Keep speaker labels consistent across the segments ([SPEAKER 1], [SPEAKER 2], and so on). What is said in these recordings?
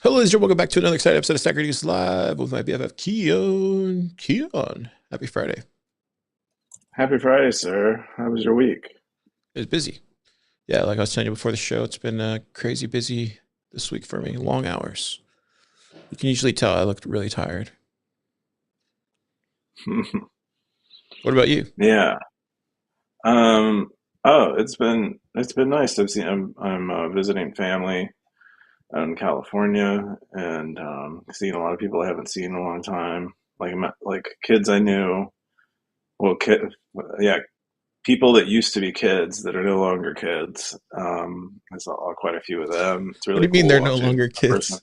[SPEAKER 1] Hello, ladies and welcome back to another exciting episode of Stacker News Live with my BFF Keon. Keon, happy Friday.
[SPEAKER 2] Happy Friday, sir. How was your week?
[SPEAKER 1] It was busy. Yeah, like I was telling you before the show, it's been crazy busy this week for me. Long hours. You can usually tell I looked really tired. What about you?
[SPEAKER 2] Yeah. Um, oh, it's been nice. I'm visiting family out in California and seeing a lot of people I haven't seen in a long time. Like kids I knew. Well, yeah, people that used to be kids that are no longer kids. I saw quite a few of them. It's
[SPEAKER 1] What do
[SPEAKER 2] really
[SPEAKER 1] you mean they're
[SPEAKER 2] cool
[SPEAKER 1] no
[SPEAKER 2] watching
[SPEAKER 1] longer
[SPEAKER 2] a person.
[SPEAKER 1] kids?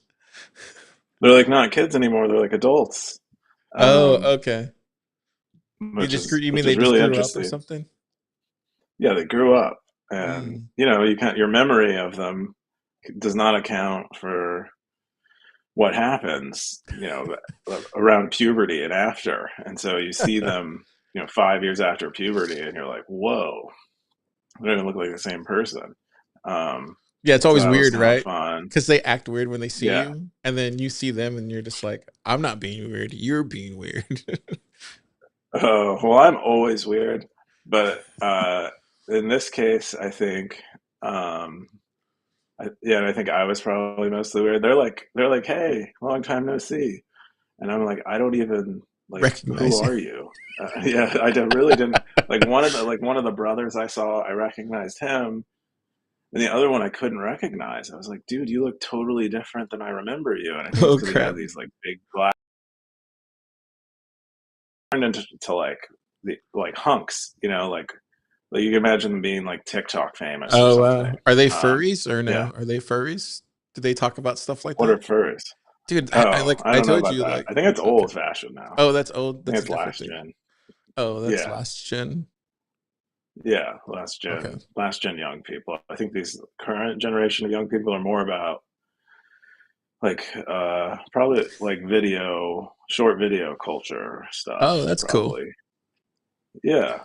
[SPEAKER 2] They're like not kids anymore. They're like adults.
[SPEAKER 1] Oh,
[SPEAKER 2] Um,
[SPEAKER 1] okay.
[SPEAKER 2] which is
[SPEAKER 1] You mean
[SPEAKER 2] which
[SPEAKER 1] they
[SPEAKER 2] is
[SPEAKER 1] just
[SPEAKER 2] really
[SPEAKER 1] grew up or
[SPEAKER 2] interesting.
[SPEAKER 1] something?
[SPEAKER 2] Yeah, they grew up, and
[SPEAKER 1] Mm.
[SPEAKER 2] you can't. Your memory of them does not account for what happens, around puberty and after. And so you see them, 5 years after puberty, and you're like, whoa, they don't even look like the same person. Um,
[SPEAKER 1] Yeah, it's
[SPEAKER 2] so
[SPEAKER 1] always
[SPEAKER 2] that was
[SPEAKER 1] weird,
[SPEAKER 2] kind of
[SPEAKER 1] right?
[SPEAKER 2] fun.
[SPEAKER 1] Because they act weird when they see
[SPEAKER 2] Yeah.
[SPEAKER 1] you, and then you see them, and you're just like, "I'm not being weird. You're being weird."
[SPEAKER 2] Oh, well, I'm always weird, but in this case, I think. Yeah, and I think I was probably mostly weird. They're like, "Hey, long time no see," and I'm like, "I don't even like, who
[SPEAKER 1] Recognize you.
[SPEAKER 2] are you?" Yeah, really didn't like one of the brothers I saw. I recognized him, and the other one I couldn't recognize. I was like, "Dude, you look totally different than I remember you." And I think it's
[SPEAKER 1] Oh
[SPEAKER 2] because he had
[SPEAKER 1] crap.
[SPEAKER 2] these like big glass turned into like hunks, like you can imagine them being like TikTok famous or
[SPEAKER 1] Oh wow.
[SPEAKER 2] something.
[SPEAKER 1] Are they
[SPEAKER 2] Um,
[SPEAKER 1] furries or
[SPEAKER 2] yeah,
[SPEAKER 1] no? Are they furries? Do they talk about stuff like
[SPEAKER 2] what are
[SPEAKER 1] that?
[SPEAKER 2] furs?
[SPEAKER 1] Dude, I
[SPEAKER 2] Oh,
[SPEAKER 1] like
[SPEAKER 2] I
[SPEAKER 1] I
[SPEAKER 2] don't know
[SPEAKER 1] told
[SPEAKER 2] about
[SPEAKER 1] you
[SPEAKER 2] that.
[SPEAKER 1] like
[SPEAKER 2] I think it's
[SPEAKER 1] okay.
[SPEAKER 2] old fashioned now.
[SPEAKER 1] Oh, that's old.
[SPEAKER 2] I think
[SPEAKER 1] That's a
[SPEAKER 2] it's
[SPEAKER 1] different
[SPEAKER 2] last
[SPEAKER 1] thing.
[SPEAKER 2] gen.
[SPEAKER 1] Oh, that's
[SPEAKER 2] Yeah,
[SPEAKER 1] last gen.
[SPEAKER 2] yeah, last
[SPEAKER 1] Okay.
[SPEAKER 2] gen, last gen young people. I think these current generation of young people are more about like probably like short video culture
[SPEAKER 1] Oh,
[SPEAKER 2] stuff,
[SPEAKER 1] that's cool.
[SPEAKER 2] probably. Yeah,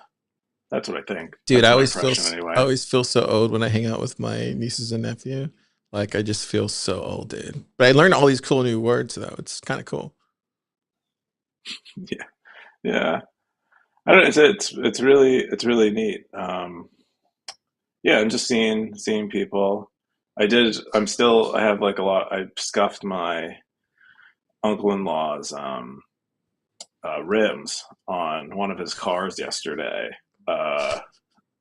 [SPEAKER 2] that's what I think.
[SPEAKER 1] Dude,
[SPEAKER 2] That's my impression
[SPEAKER 1] I
[SPEAKER 2] anyway.
[SPEAKER 1] always feel so old when I hang out with my nieces and nephew. Like I just feel so old, dude. But I learned all these cool new words though. It's kind of cool.
[SPEAKER 2] Yeah, yeah. I don't. It's really neat. Yeah, and just seeing people. I have like a lot. I scuffed my uncle-in-law's rims on one of his cars yesterday uh,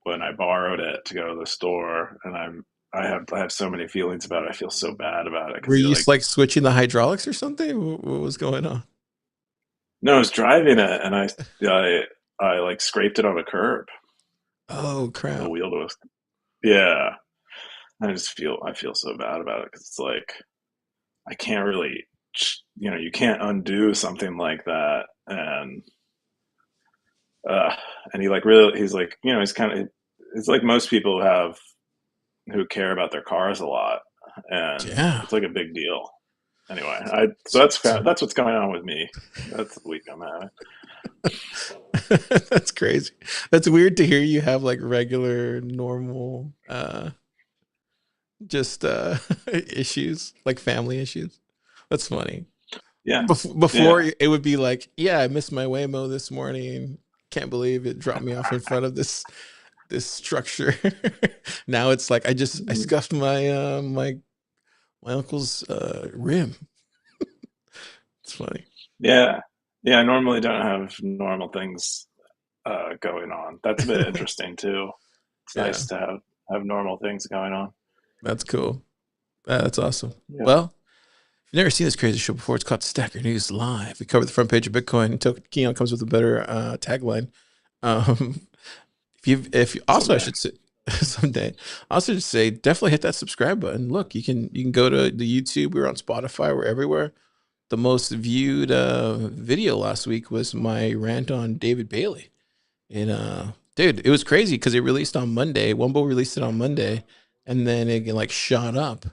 [SPEAKER 2] when I borrowed it to go to the store, and I have so many feelings about it. I feel so bad about it
[SPEAKER 1] Were
[SPEAKER 2] because he
[SPEAKER 1] you
[SPEAKER 2] like
[SPEAKER 1] like switching the hydraulics or something? What was going on?
[SPEAKER 2] no, I was driving it and I like scraped it on a curb.
[SPEAKER 1] Oh
[SPEAKER 2] The
[SPEAKER 1] crap.
[SPEAKER 2] wheel was yeah. I feel so bad about it because it's like I can't really you can't undo something like that uh and he's like he's kind of it's like most people who care about their cars a lot, and
[SPEAKER 1] Yeah.
[SPEAKER 2] it's like a big deal. Anyway, I so that's what's going on with me. That's the week I'm having.
[SPEAKER 1] That's crazy. That's weird to hear you have like regular, normal, just issues, like family issues. That's funny.
[SPEAKER 2] Yeah,
[SPEAKER 1] Before
[SPEAKER 2] yeah.
[SPEAKER 1] it would be like, yeah, I missed my Waymo this morning. Can't believe it dropped me off in front of this structure. Now it's like I scuffed my uncle's rim. It's funny.
[SPEAKER 2] Yeah, yeah. I normally don't have normal things going on. That's a bit interesting too. It's
[SPEAKER 1] Yeah,
[SPEAKER 2] nice to have normal things going on.
[SPEAKER 1] that's cool. That's awesome.
[SPEAKER 2] Yeah.
[SPEAKER 1] Well, if you've never seen this crazy show before, it's called Stacker News Live. We cover the front page of Bitcoin until Keon comes with a better tagline. Um, if you, also I
[SPEAKER 2] Someday.
[SPEAKER 1] should say someday. I also should say definitely hit that subscribe button. Look, you can go to the YouTube. We're on Spotify. We're everywhere. The most viewed video last week was my rant on David Bailey. And dude, it was crazy because it released on Monday. Wumbo released it on Monday, and then it like shot up.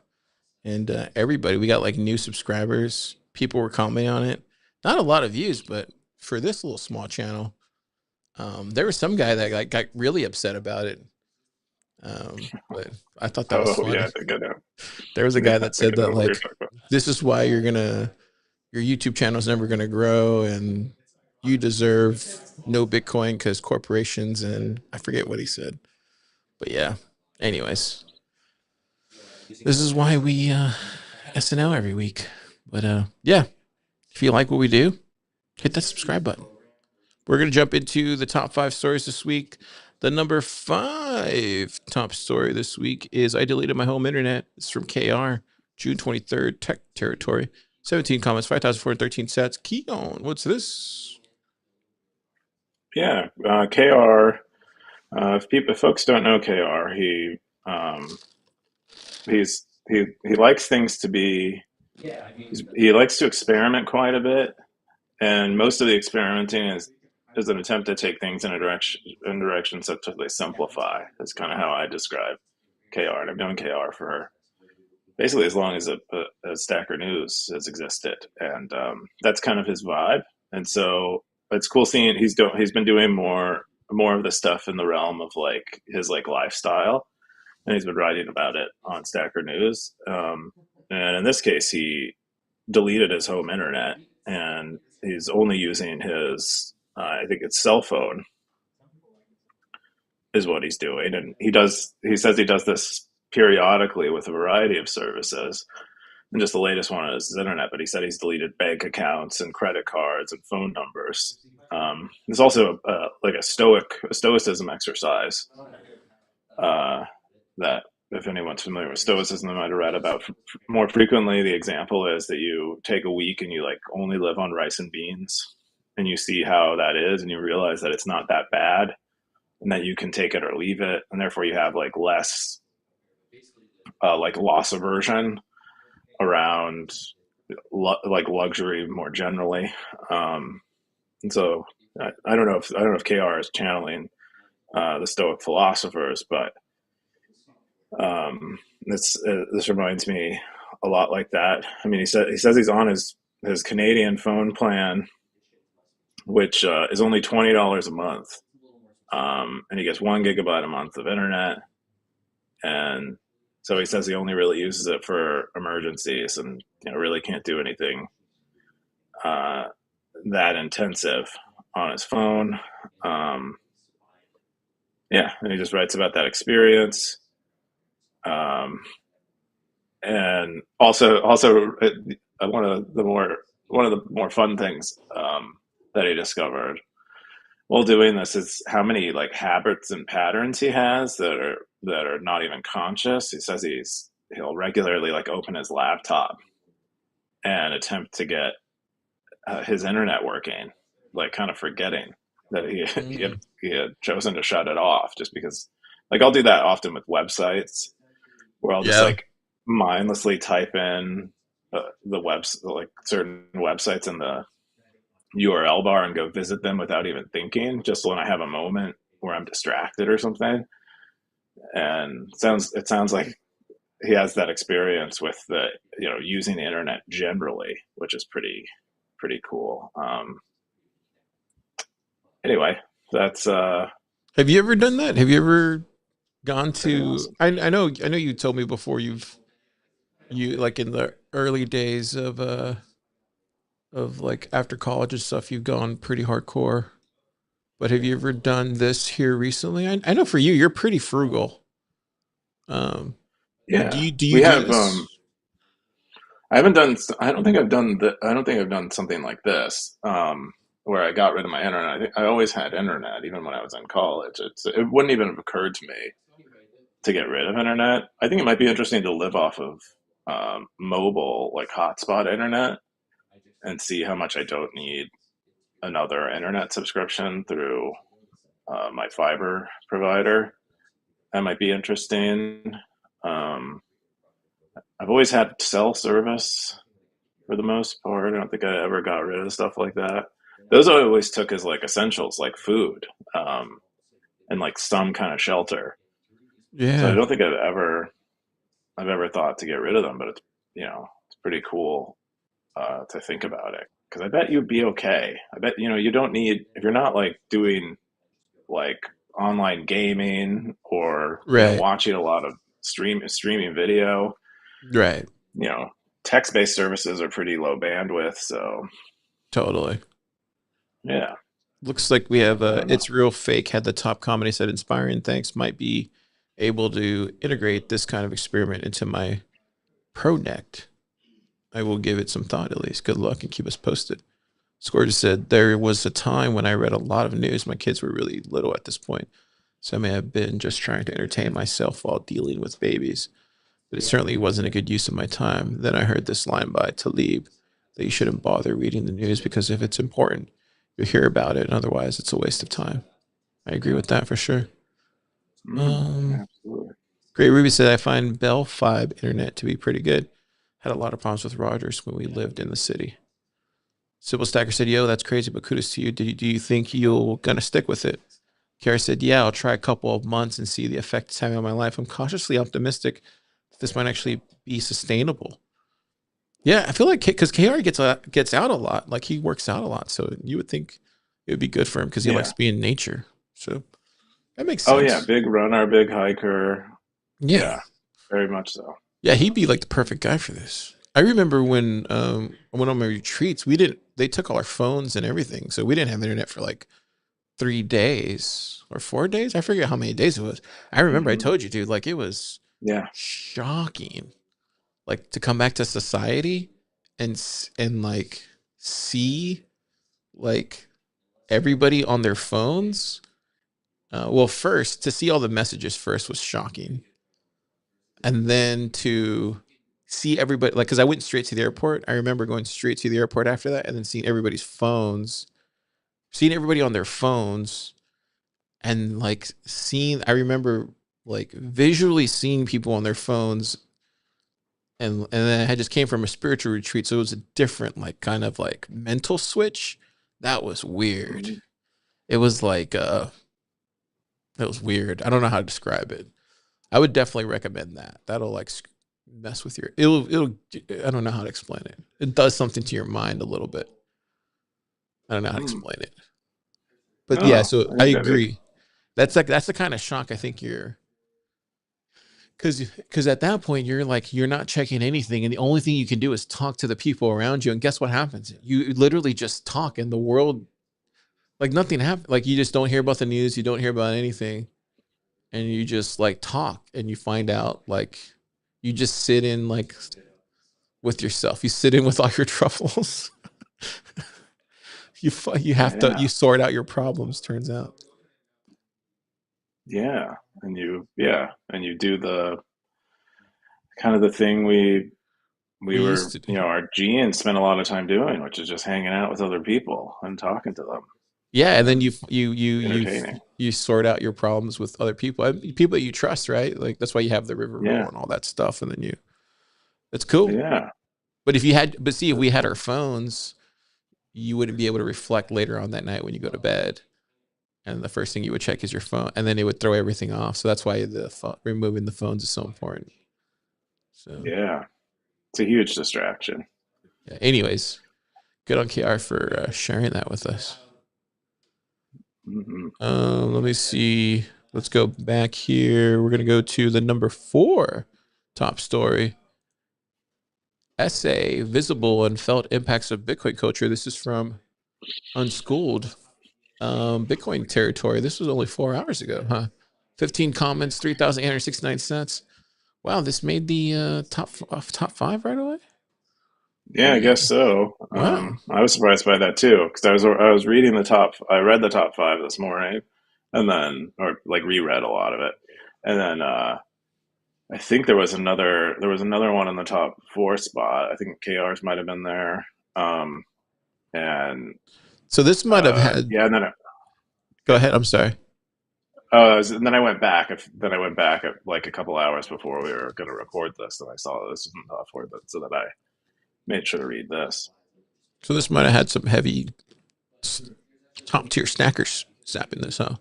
[SPEAKER 1] And everybody, we got like new subscribers. People were commenting on it. Not a lot of views, but for this little small channel, there was some guy that like got really upset about it. But I thought that was
[SPEAKER 2] Oh yeah, I
[SPEAKER 1] funny.
[SPEAKER 2] think I know.
[SPEAKER 1] There was a
[SPEAKER 2] Yeah,
[SPEAKER 1] guy
[SPEAKER 2] I
[SPEAKER 1] that
[SPEAKER 2] think
[SPEAKER 1] said
[SPEAKER 2] I
[SPEAKER 1] that
[SPEAKER 2] know what you're
[SPEAKER 1] like
[SPEAKER 2] talking about.
[SPEAKER 1] this is why your YouTube channel is never gonna grow, and you deserve no Bitcoin because corporations and I forget what he said, but yeah. Anyways, this is why we SNL every week. But yeah, if you like what we do, hit that subscribe button. We're going to jump into the top 5 stories this week. The number 5 top story this week is I deleted my home internet. It's from KR, June 23rd, tech territory. 17 comments, 5,413 sats. Keon, what's this?
[SPEAKER 2] Yeah, KR. If folks don't know KR, um, he likes things to be. He likes to experiment quite a bit, and most of the experimenting is an attempt to take things in directions such that they simplify. That's kind of how I describe KR, and I've known KR for basically as long as a Stacker News has existed, and that's kind of his vibe. And so it's cool seeing he's been doing more of the stuff in the realm of like his like lifestyle, and he's been writing about it on Stacker News. And in this case, he deleted his home internet, and he's only using his I think it's cell phone is what he's doing, and he says he does this periodically with a variety of services. And just the latest one is his internet, but he said he's deleted bank accounts and credit cards and phone numbers. There's also like a stoicism exercise uh, that if anyone's familiar with stoicism, they might have read about more frequently. The example is that you take a week and you like only live on rice and beans, and you see how that is, and you realize that it's not that bad, and that you can take it or leave it, and therefore you have like less like loss aversion around like luxury more generally. And so I don't know if KR is channeling the Stoic philosophers, but this reminds me a lot like that. I mean, he says he's on his Canadian phone plan, which is only $20 a month, and he gets 1 gigabyte a month of internet, and so he says he only really uses it for emergencies, and really can't do anything uh, that intensive on his phone. Um, yeah, and he just writes about that experience. Um, and one of the more fun things that he discovered while doing this is how many like habits and patterns he has that are not even conscious. He says he'll regularly like open his laptop and attempt to get his internet working, like kind of forgetting that
[SPEAKER 1] Mm,
[SPEAKER 2] he had chosen to shut it off just because. Like I'll do that often with websites where I'll just
[SPEAKER 1] yeah.
[SPEAKER 2] like mindlessly type in the webs like certain websites in the URL bar and go visit them without even thinking, just when I have a moment where I'm distracted or something. And it sounds like he has that experience with the using the internet generally, which is pretty cool. Anyway, that's
[SPEAKER 1] Have you ever done that? Have you ever gone
[SPEAKER 2] pretty
[SPEAKER 1] to?
[SPEAKER 2] awesome.
[SPEAKER 1] I know you told me before you like in the early days of like after college and stuff, you've gone pretty hardcore. But have you ever done this here recently? I know for you, you're pretty frugal. Um, do
[SPEAKER 2] Yeah,
[SPEAKER 1] you
[SPEAKER 2] we
[SPEAKER 1] do
[SPEAKER 2] have.
[SPEAKER 1] this?
[SPEAKER 2] I haven't done. I don't think I've done. I don't think I've done something like this, where I got rid of my internet. I think I always had internet, even when I was in college. It wouldn't even have occurred to me to get rid of internet. I think it might be interesting to live off of mobile, like hotspot internet, and see how much I don't need another internet subscription through my fiber provider. That might be interesting. Um, I've always had cell service for the most part. I don't think I ever got rid of stuff like that. Those I always took as like essentials, like food, um, and like some kind of shelter. So I
[SPEAKER 1] Yeah.
[SPEAKER 2] don't think I've ever thought to get rid of them, but it's pretty cool to think about it because I bet you'd be okay. I bet you don't need if you're not like doing like online gaming or
[SPEAKER 1] Right.
[SPEAKER 2] watching a lot of streaming video.
[SPEAKER 1] Right.
[SPEAKER 2] You know text-based services are pretty low bandwidth, so
[SPEAKER 1] Totally.
[SPEAKER 2] yeah,
[SPEAKER 1] Looks like we have
[SPEAKER 2] I don't know.
[SPEAKER 1] It's Real Fake had the top comment. He said, inspiring thanks. Might be able to integrate this kind of experiment into my project. I will give it some thought at least. Good luck and keep us posted. Scourge said, there was a time when I read a lot of news. My kids were really little at this point, so I may have been just trying to entertain myself while dealing with babies. But it certainly wasn't a good use of my time. Then I heard this line by Talib that you shouldn't bother reading the news because if it's important, you'll hear about it, and otherwise it's a waste of time. I agree with that for sure. Um,
[SPEAKER 2] Absolutely.
[SPEAKER 1] Great Ruby said, I find Bell 5 internet to be pretty good. Had a lot of problems with Rogers when we lived in the city. Sybil Stacker said, yo, that's crazy, but kudos to you. Do you think you're going to stick with it? Kara said, yeah, I'll try a couple of months and see the effect it's having on my life. I'm cautiously optimistic that this might actually be sustainable. Yeah, I feel like because KR gets out a lot, like he works out a lot, so you would think it would be good for him because he likes
[SPEAKER 2] Yeah.
[SPEAKER 1] to be in nature. So that makes
[SPEAKER 2] Oh yeah,
[SPEAKER 1] sense.
[SPEAKER 2] big runner, big hiker.
[SPEAKER 1] Yeah,
[SPEAKER 2] Yeah, very much so.
[SPEAKER 1] yeah, he'd be like the perfect guy for this. I remember when I went on my retreats, we didn't. They took all our phones and everything, so we didn't have internet for like 3 days or 4 days. I forget how many days it was. I remember I
[SPEAKER 2] Hmm.
[SPEAKER 1] told you, dude, like it was
[SPEAKER 2] Yeah,
[SPEAKER 1] shocking, like to come back to society and like see like everybody on their phones. Well, first to see all the messages first was shocking, and then to see everybody like because I went straight to the airport. I remember going straight to the airport after that, and then seeing everybody's phones, seeing everybody on their phones, and like seeing. I remember like visually seeing people on their phones, and then I just came from a spiritual retreat, so it was a different like kind of like mental switch. That was weird.
[SPEAKER 2] mhm.
[SPEAKER 1] It was like it was weird. I don't know how to describe it. I would definitely recommend that. That'll like mess with your. It'll. I don't know how to explain it. It does something to your mind a little bit. I don't know how to
[SPEAKER 2] Mm.
[SPEAKER 1] explain it. But yeah,
[SPEAKER 2] No,
[SPEAKER 1] so
[SPEAKER 2] I
[SPEAKER 1] I
[SPEAKER 2] get it.
[SPEAKER 1] agree. That's the kind of shock I think you're because at that point you're like you're not checking anything, and the only thing you can do is talk to the people around you, and guess what happens? You literally just talk, and the world like nothing happens. Like you just don't hear about the news, you don't hear about anything, and you just like talk, and you find out like you just sit in like with yourself. You sit in with all your troubles. You have to
[SPEAKER 2] Yeah,
[SPEAKER 1] you sort out your problems. Turns out
[SPEAKER 2] yeah, and you do the kind of the thing we
[SPEAKER 1] we used
[SPEAKER 2] were,
[SPEAKER 1] to
[SPEAKER 2] you
[SPEAKER 1] do.
[SPEAKER 2] know, our genes spent a lot of time doing, which is just hanging out with other people and talking to them
[SPEAKER 1] Yeah, and then
[SPEAKER 2] and
[SPEAKER 1] you
[SPEAKER 2] entertaining.
[SPEAKER 1] you sort out your problems with other people, people that you trust, right? Like that's why you have the river roll
[SPEAKER 2] Yeah,
[SPEAKER 1] and all that stuff, and then you that's cool.
[SPEAKER 2] yeah,
[SPEAKER 1] But if you had, but see, if
[SPEAKER 2] that's
[SPEAKER 1] we had our
[SPEAKER 2] cool.
[SPEAKER 1] phones, you wouldn't be able to reflect later on that night when you go to bed, and the first thing you would check is your phone, and then it would throw everything off. So that's why removing the phones is so important. So,
[SPEAKER 2] Yeah, it's a huge distraction.
[SPEAKER 1] yeah. Anyways, good on KR for sharing that with us.
[SPEAKER 2] Hmm.
[SPEAKER 1] Let me see. Let's go back here. We're gonna go to the number 4 top story. Essay: Visible and Felt Impacts of Bitcoin Culture. This is from Unschooled Bitcoin Territory. This was only 4 hours ago, huh? 15 comments, 3,869 cents. Wow, this made the top 5 right away.
[SPEAKER 2] Yeah, I
[SPEAKER 1] Dang.
[SPEAKER 2] guess so.
[SPEAKER 1] Wow.
[SPEAKER 2] I was surprised by that too because I was reading the top. I read the top five this morning, and then or like reread a lot of it, and then I think there was another one in the top four spot. I think KR's might have been there, and
[SPEAKER 1] So this might have had.
[SPEAKER 2] yeah, and then
[SPEAKER 1] Go
[SPEAKER 2] yeah.
[SPEAKER 1] ahead. I'm sorry.
[SPEAKER 2] And then I went back. Then I went back at like a couple hours before we were going to record this, and I saw this was in the top four, so that I made sure to read this.
[SPEAKER 1] So this might have had some heavy top tier snackers zapping this, huh?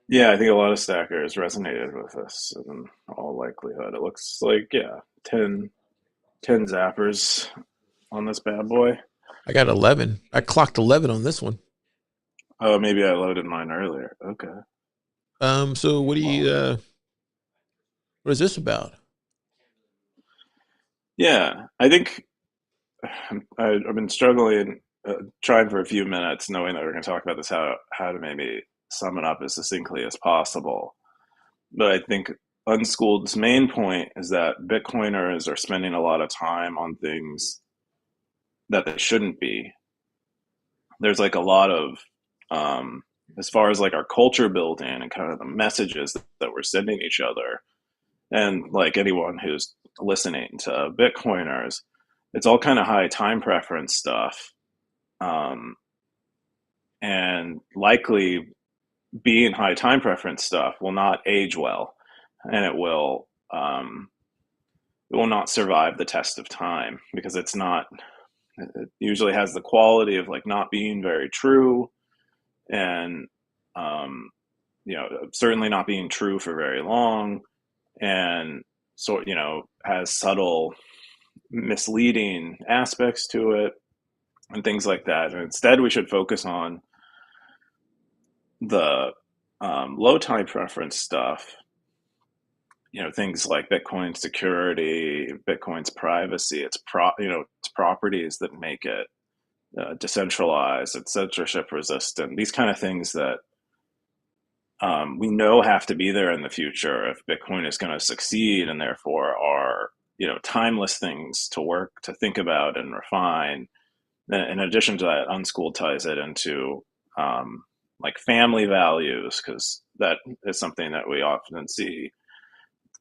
[SPEAKER 2] Yeah, I think a lot of stackers resonated with this in all likelihood. It looks like, yeah, 10 zappers on this bad boy.
[SPEAKER 1] I got 11. I clocked 11 on this one.
[SPEAKER 2] Oh, maybe I loaded mine earlier. Okay.
[SPEAKER 1] So
[SPEAKER 2] Well,
[SPEAKER 1] what is this about?
[SPEAKER 2] Yeah, I think I've been struggling, trying for a few minutes, knowing that we're going to talk about this, how to maybe sum it up as succinctly as possible. But I think Unschooled's main point is that Bitcoiners are spending a lot of time on things that they shouldn't be. There's like a lot of, as far as like our culture building and kind of the messages that we're sending each other, and like anyone who's listening to Bitcoiners, it's all kind of high time preference stuff, um, and likely being high time preference stuff will not age well, and it will not survive the test of time because it's not. It usually has the quality of like not being very true, and um, certainly not being true for very long, and has subtle misleading aspects to it and things like that. And instead, we should focus on the low time preference stuff. Things like Bitcoin's security, Bitcoin's privacy, its properties that make it decentralized, it's censorship resistant. These kind of things that we know have to be there in the future if Bitcoin is going to succeed, and therefore are timeless things to work to think about and refine. In addition to that, Unschooled ties it into like family values, because that is something that we often see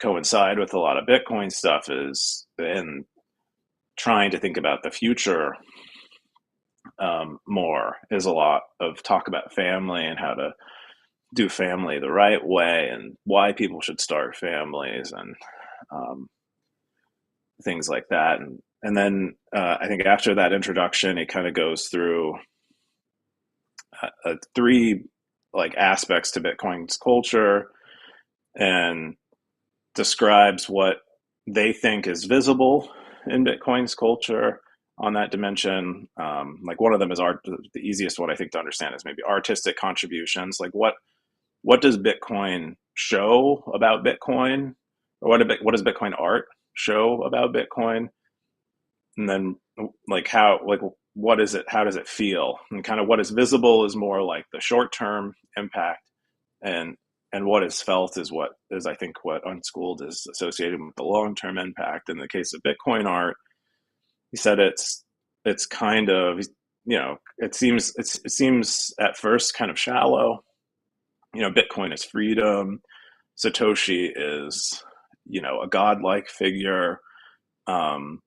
[SPEAKER 2] coincide with a lot of Bitcoin stuff, is in trying to think about the future more, is a lot of talk about family and how to do family the right way and why people should start families, and um, things like that. And then I think after that introduction, it kind of goes through three like aspects to Bitcoin's culture, and describes what they think is visible in Bitcoin's culture on that dimension. Like one of them is art. The easiest one I think to understand is maybe artistic contributions. Like what does Bitcoin show about Bitcoin, or what does Bitcoin art show about Bitcoin, and then like how like what is it? How does it feel? And kind of what is visible is more like the short term impact, and what is felt is what is, I think, what Unschooled is associated with the long term impact. In the case of Bitcoin art, he said it's kind of it seems at first kind of shallow. Bitcoin is freedom. Satoshi is a godlike figure, um,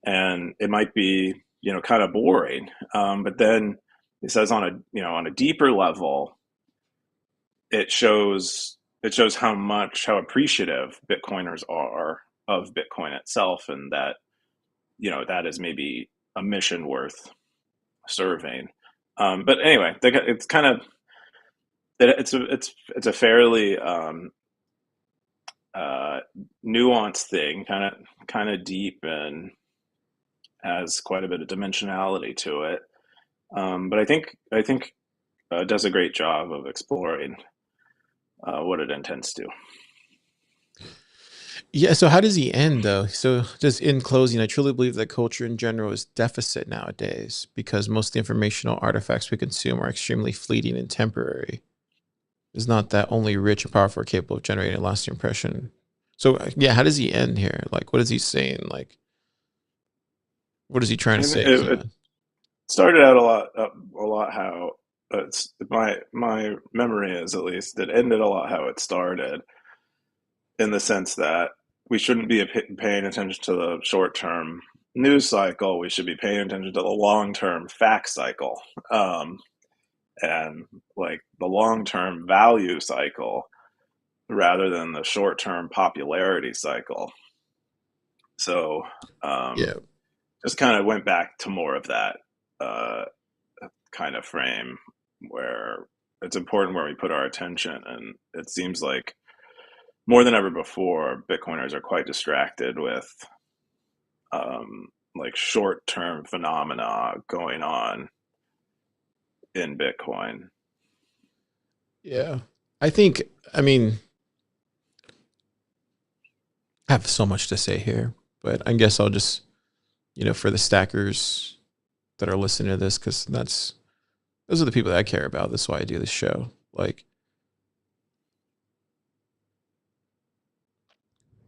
[SPEAKER 2] and it might be kind of boring. But then it says on a deeper level, it shows how appreciative Bitcoiners are of Bitcoin itself, and that that is maybe a mission worth serving. But anyway, it's kind of it's a fairly uh, nuanced thing, kind of deep, and has quite a bit of dimensionality to it. But I think does a great job of exploring what it intends to.
[SPEAKER 1] Yeah. So how does he end though? So just in closing, I truly believe that culture in general is deficit nowadays because most of the informational artifacts we consume are extremely fleeting and temporary. It's not that only rich and powerful are capable of generating a lasting impression. So yeah, how does he end here? Like, what is he saying? Like, what is he trying to
[SPEAKER 2] And
[SPEAKER 1] say?
[SPEAKER 2] it started out a lot how it's my memory is, at least, it ended a lot how it started, in the sense that we shouldn't be paying attention to the short term news cycle. We should be paying attention to the long term fact cycle, um, and like the long term value cycle rather than the short term popularity cycle. So
[SPEAKER 1] Yeah.
[SPEAKER 2] just kind of went back to more of that uh, kind of frame, where it's important where we put our attention. And it seems like more than ever before, Bitcoiners are quite distracted with like short term phenomena going on in Bitcoin.
[SPEAKER 1] Yeah. I think, I mean, I have so much to say here. But I guess I'll just, for the stackers that are listening to this, because those are the people that I care about. That's why I do this show. Like,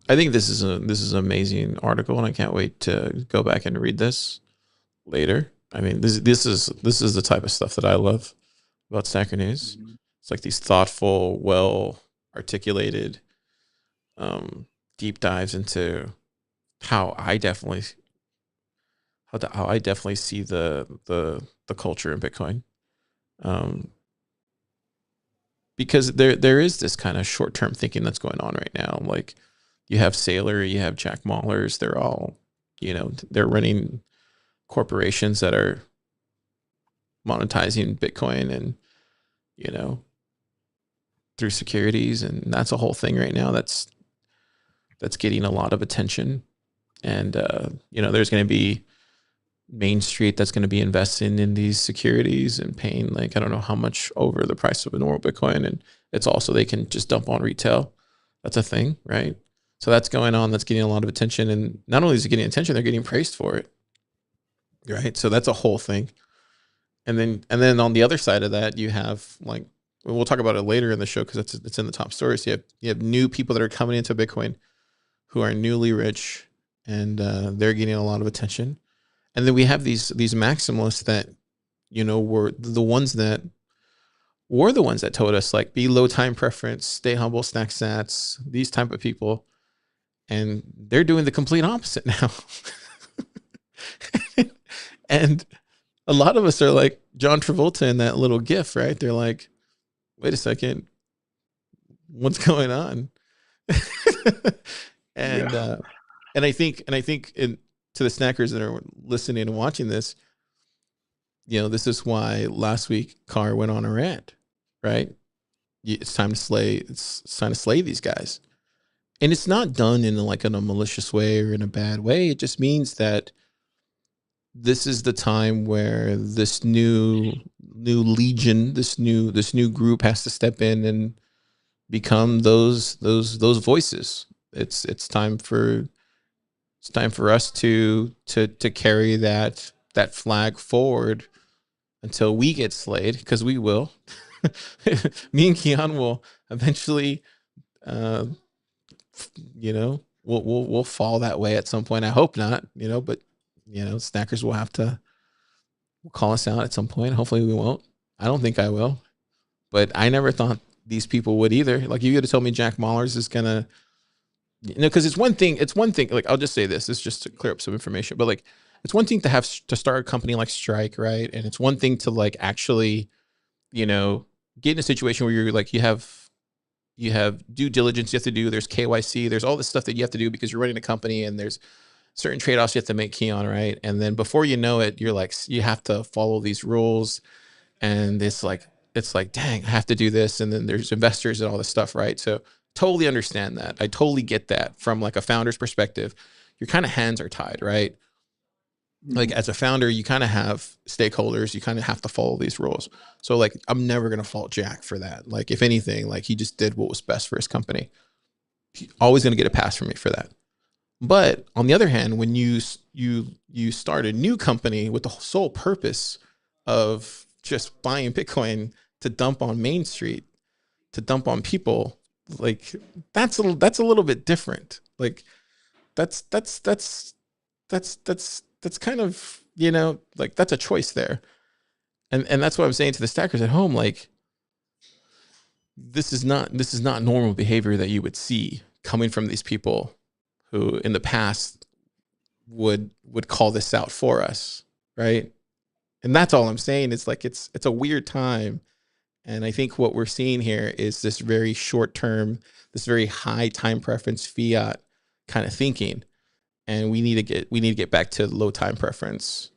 [SPEAKER 1] I think this is an amazing article, and I can't wait to go back and read this later. I mean, this is the type of stuff that I love about Stacker News.
[SPEAKER 2] Mhm.
[SPEAKER 1] It's like these thoughtful, well articulated, um, deep dives into how I definitely how I definitely see the culture in Bitcoin. Um, because there is this kind of short term thinking that's going on right now. Like you have Saylor, you have Jack Mallers. They're all, they're running corporations that are monetizing Bitcoin and you know through securities, and that's a whole thing right now. That's getting a lot of attention, and there's going to be Main Street that's going to be investing in these securities and paying like I don't know how much over the price of a normal Bitcoin, and it's also they can just dump on retail. That's a thing, right? So that's going on. That's getting a lot of attention, and not only is it getting attention, they're getting praised for it, right? So that's a whole thing. And then on the other side of that, you have like we'll talk about it later in the show because it's in the top stories. You have new people that are coming into Bitcoin who are newly rich, and they're getting a lot of attention. And then we have these maximalists that were the ones that told us like be low time preference, stay humble, stack sats, these type of people, and they're doing the complete opposite now. And a lot of us are like John Travolta in that little gif, right? They're like, wait a second, what's going on? and
[SPEAKER 2] Yeah.
[SPEAKER 1] uh, and I think to the snackers that are listening and watching this, this is why last week Carr went on a rant, right? It's time to slay. It's time to slay these guys, and it's not done in a malicious way or in a bad way. It just means that this is the time where this new legion, this new group has to step in and become those voices. It's time for us to carry that flag forward until we get slayed, because we will. Me and Keon will eventually, uh, we'll fall that way at some point. I hope not, but snackers will have to call us out at some point. Hopefully we won't. I don't think I will, but I never thought these people would either. Like you got to tell me Jack Mallers is gonna, because it's one thing. It's one thing. Like I'll just say this. This is just to clear up some information, but like it's one thing to start a company like Strike, right? And it's one thing to like actually, you know, get in a situation where you're like you have due diligence you have to do. There's KYC. There's all this stuff that you have to do because you're running a company, and there's certain trade-offs you have to make, Keon, right? And then before you know it, you're like you have to follow these rules, and it's like dang, I have to do this. And then there's investors and all this stuff, right? So totally understand that. I totally get that from like a founder's perspective. Your kind of hands are tied, right? Like
[SPEAKER 2] Mhm.
[SPEAKER 1] as a founder, you kind of have stakeholders, you kind of have to follow these rules. So like I'm never going to fault Jack for that. Like if anything, like he just did what was best for his company. He's always going to get a pass from me for that. But on the other hand, when you start a new company with the sole purpose of just buying Bitcoin to dump on Main Street, to dump on people, like that's a little bit different. Like that's kind of like that's a choice there. And that's what I'm saying to the stackers at home. Like this is not normal behavior that you would see coming from these people who in the past would call this out for us, right? And that's all I'm saying. It's like it's a weird time, and I think what we're seeing here is this very short term, this very high time preference fiat kind of thinking, and we need to get back to low time preference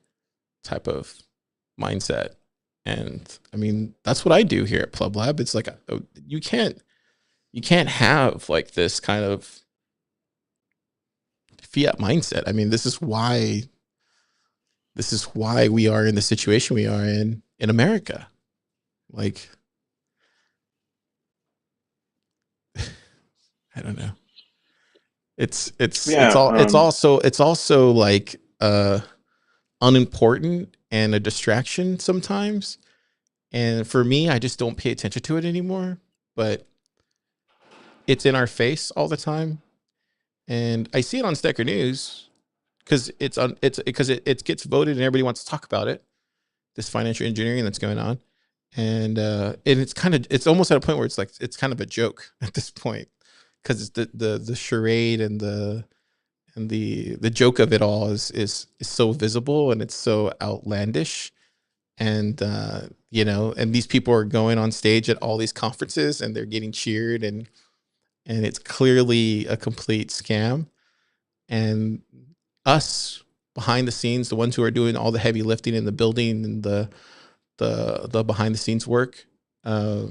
[SPEAKER 1] type of mindset. And I mean that's what I do here at Plub Lab. It's like you can't have like this kind of fiat mindset. I mean this is why we are in the situation we are in America. Like I don't know. It's
[SPEAKER 2] Yeah.
[SPEAKER 1] all it's also like unimportant and a distraction sometimes. And for me, I just don't pay attention to it anymore. But it's in our face all the time, and I see it on Stecker News because it's because it gets voted and everybody wants to talk about it. This financial engineering that's going on, and it's almost at a point where it's like it's kind of a joke at this point because it's the charade and the joke of it all is so visible and it's so outlandish. And and these people are going on stage at all these conferences and they're getting cheered, and it's clearly a complete scam. And us behind the scenes, the ones who are doing all the heavy lifting in the building and the behind the scenes work, uh,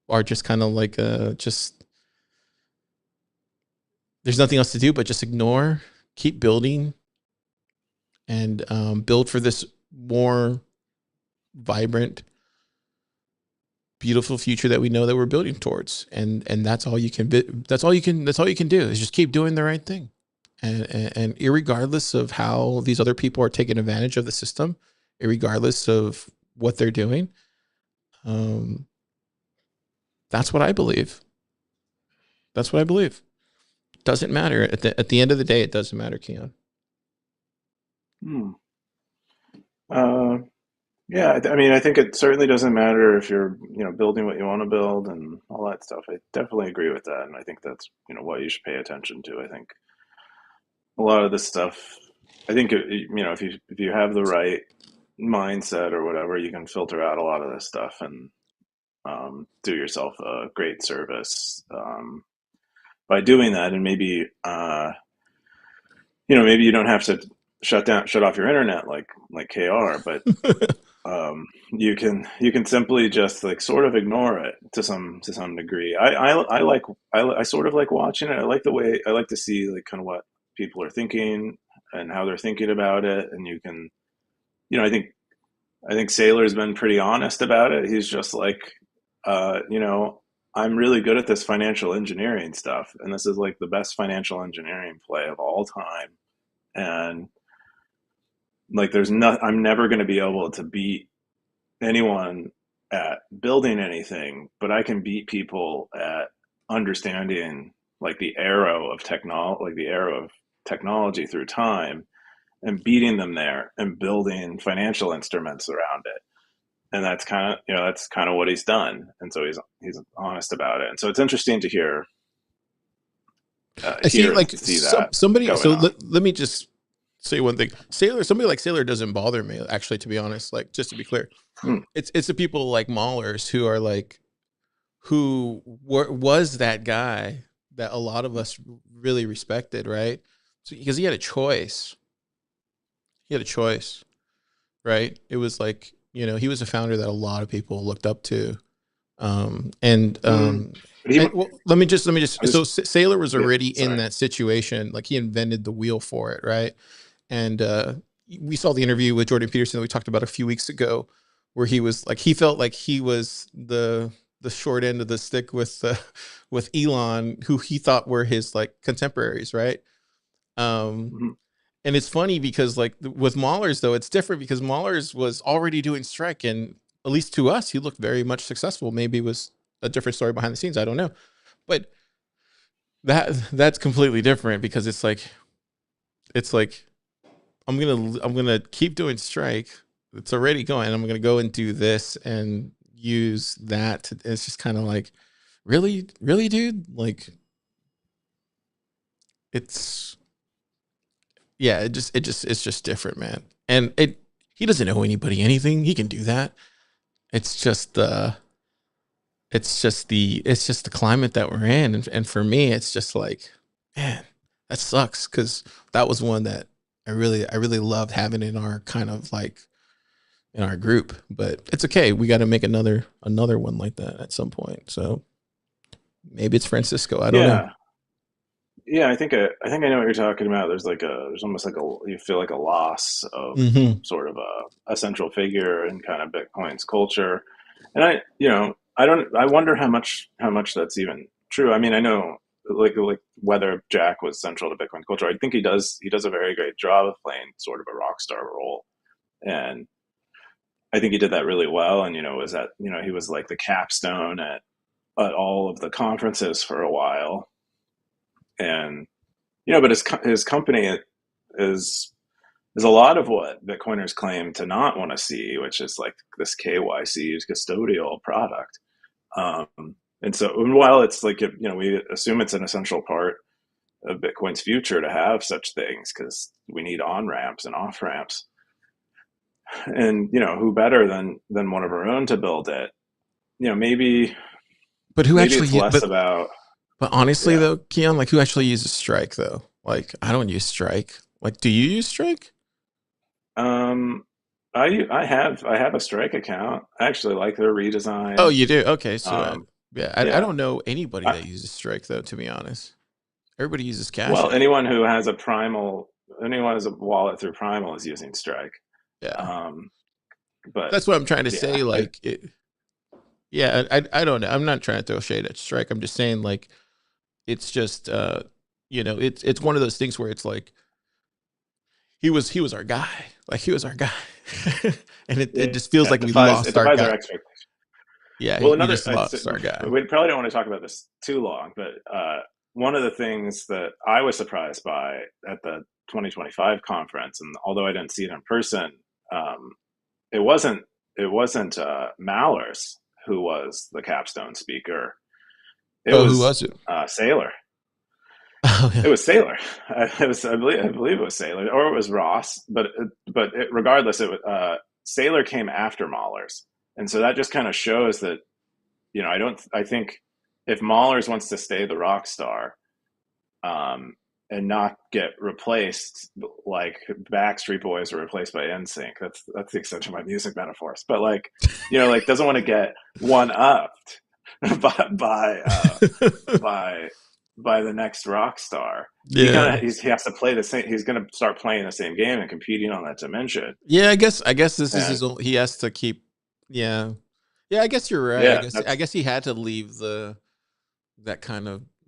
[SPEAKER 1] are just kind of like just there's nothing else to do but just ignore, keep building, and build for this more vibrant, beautiful future that we know that we're building towards. And that's all you can that's all you can do is just keep doing the right thing. And irregardless of how these other people are taking advantage of the system, irregardless of what they're doing, um, that's what I believe. That's what I believe. Doesn't matter at the end of the day. It doesn't matter, Keon.
[SPEAKER 2] Hmm. Uh, yeah. I mean, I think it certainly doesn't matter if you're, building what you want to build and all that stuff. I definitely agree with that, and I think that's, what you should pay attention to. I think a lot of this stuff. I think if you have the right mindset or whatever, you can filter out a lot of this stuff and do yourself a great service by doing that. And maybe you don't have to shut off your internet like KR, but you can simply just like sort of ignore it to some degree. I sort of like watching it. I like the way I like to see like kind of what people are thinking and how they're thinking about it, and you can, I think Saylor's been pretty honest about it. He's just like, uh, you know, I'm really good at this financial engineering stuff, and this is like the best financial engineering play of all time. And like, I'm never going to be able to beat anyone at building anything, but I can beat people at understanding like the arrow of technology through time, and beating them there and building financial instruments around it. And that's kind of what he's done, and so he's honest about it, and so it's interesting to
[SPEAKER 1] I see,
[SPEAKER 2] hear and
[SPEAKER 1] like
[SPEAKER 2] see that
[SPEAKER 1] somebody.
[SPEAKER 2] going
[SPEAKER 1] So
[SPEAKER 2] on.
[SPEAKER 1] let me just say one thing. Somebody like Sailor doesn't bother me. Actually, to be honest, like just to be clear,
[SPEAKER 2] Hmm.
[SPEAKER 1] it's the people like Maulers who are like was that guy that a lot of us really respected, right? So because he had a choice, he had a choice, right? It was like he was a founder that a lot of people looked up to. Um, and
[SPEAKER 2] Hmm.
[SPEAKER 1] um,
[SPEAKER 2] But he,
[SPEAKER 1] and well, let me just.
[SPEAKER 2] I
[SPEAKER 1] So
[SPEAKER 2] just,
[SPEAKER 1] Sailor was
[SPEAKER 2] yeah,
[SPEAKER 1] already in
[SPEAKER 2] sorry.
[SPEAKER 1] that situation. Like he invented the wheel for it, right? And we saw the interview with Jordan Peterson that we talked about a few weeks ago, where he was like he felt like he was the short end of the stick with Elon, who he thought were his like contemporaries, right? Um,
[SPEAKER 2] Hmm.
[SPEAKER 1] and it's funny because like with Mahler's though, it's different because Mahler's was already doing Strike, and at least to us, he looked very much successful. Maybe it was a different story behind the scenes. I don't know, but that's completely different because it's like I'm gonna keep doing Strike. It's already going. I'm gonna go and do this and use that. It's just kind of like, really, really, dude. Like it's yeah. It's just different, man. And he doesn't owe anybody anything. He can do that. It's just the climate that we're in, and for me, it's just like, man, that sucks because that was one that I really loved having in our kind of like in our group. But it's okay. We got to make another one like that at some point. So maybe it's Francisco. I don't know.
[SPEAKER 2] Yeah, yeah. I think I know what you're talking about. There's almost like you feel like a loss of
[SPEAKER 1] Hmm.
[SPEAKER 2] sort of a central figure in kind of Bitcoin's culture. And I wonder how much that's even true. I mean, I know. like whether Jack was central to Bitcoin culture. I think he does a very great job of playing sort of a rock star role, and I think he did that really well. And was that he was like the capstone at all of the conferences for a while, and but his company is is a lot of what Bitcoiners claim to not want to see, which is like this KYC custodial product. And so, while it's like we assume it's an essential part of Bitcoin's future to have such things because we need on ramps and off ramps, and who better than one of our own to build it? Maybe
[SPEAKER 1] But who
[SPEAKER 2] maybe
[SPEAKER 1] actually?
[SPEAKER 2] it's less
[SPEAKER 1] But
[SPEAKER 2] about
[SPEAKER 1] honestly,
[SPEAKER 2] yeah.
[SPEAKER 1] though, Keon, like who actually uses Strike though? Like I don't use Strike. Like, do you use Strike?
[SPEAKER 2] Um, I have a Strike account. I actually like their
[SPEAKER 1] Oh,
[SPEAKER 2] redesign.
[SPEAKER 1] you do. Okay, so
[SPEAKER 2] Um,
[SPEAKER 1] yeah, I
[SPEAKER 2] yeah.
[SPEAKER 1] don't know anybody
[SPEAKER 2] I,
[SPEAKER 1] that uses Strike though. To be honest, everybody uses Cash
[SPEAKER 2] well,
[SPEAKER 1] App.
[SPEAKER 2] anyone who has a wallet through Primal is using Strike.
[SPEAKER 1] Yeah,
[SPEAKER 2] Um, but
[SPEAKER 1] that's what I'm trying to say.
[SPEAKER 2] yeah,
[SPEAKER 1] Like, yeah, I don't know. I'm not trying to throw shade at Strike. I'm just saying like it's just it's one of those things where it's like he was our guy. Like he was our guy. And it
[SPEAKER 2] it,
[SPEAKER 1] just feels like we
[SPEAKER 2] it
[SPEAKER 1] lost our
[SPEAKER 2] defies our
[SPEAKER 1] guy.
[SPEAKER 2] expectations.
[SPEAKER 1] Yeah,
[SPEAKER 2] Well,
[SPEAKER 1] we just lost our guy.
[SPEAKER 2] we probably don't want to talk about this too long, but one of the things that I was surprised by at the 2025 conference, and although I didn't see it in person, um, it wasn't Mallers who was the capstone speaker. It
[SPEAKER 1] Oh, who
[SPEAKER 2] was
[SPEAKER 1] was it?
[SPEAKER 2] Saylor.
[SPEAKER 1] Oh
[SPEAKER 2] It
[SPEAKER 1] yeah.
[SPEAKER 2] was Saylor. I believe it was Saylor, or it was Ross. Regardless, Saylor came after Mahlers, and so that just kind of shows that I think if Mahlers wants to stay the rock star, um, and not get replaced like Backstreet Boys were replaced by NSYNC. That's the extent of my music metaphors. But like, like doesn't want to get one upped by by by the next rock star.
[SPEAKER 1] Yeah.
[SPEAKER 2] He has to play the same. He's going to start playing the same game and competing on that dimension.
[SPEAKER 1] Yeah, I guess this is
[SPEAKER 2] And
[SPEAKER 1] his own, he has to keep. Yeah. Yeah, I guess you're right. I
[SPEAKER 2] yeah,
[SPEAKER 1] guess I
[SPEAKER 2] that's
[SPEAKER 1] guess he had to leave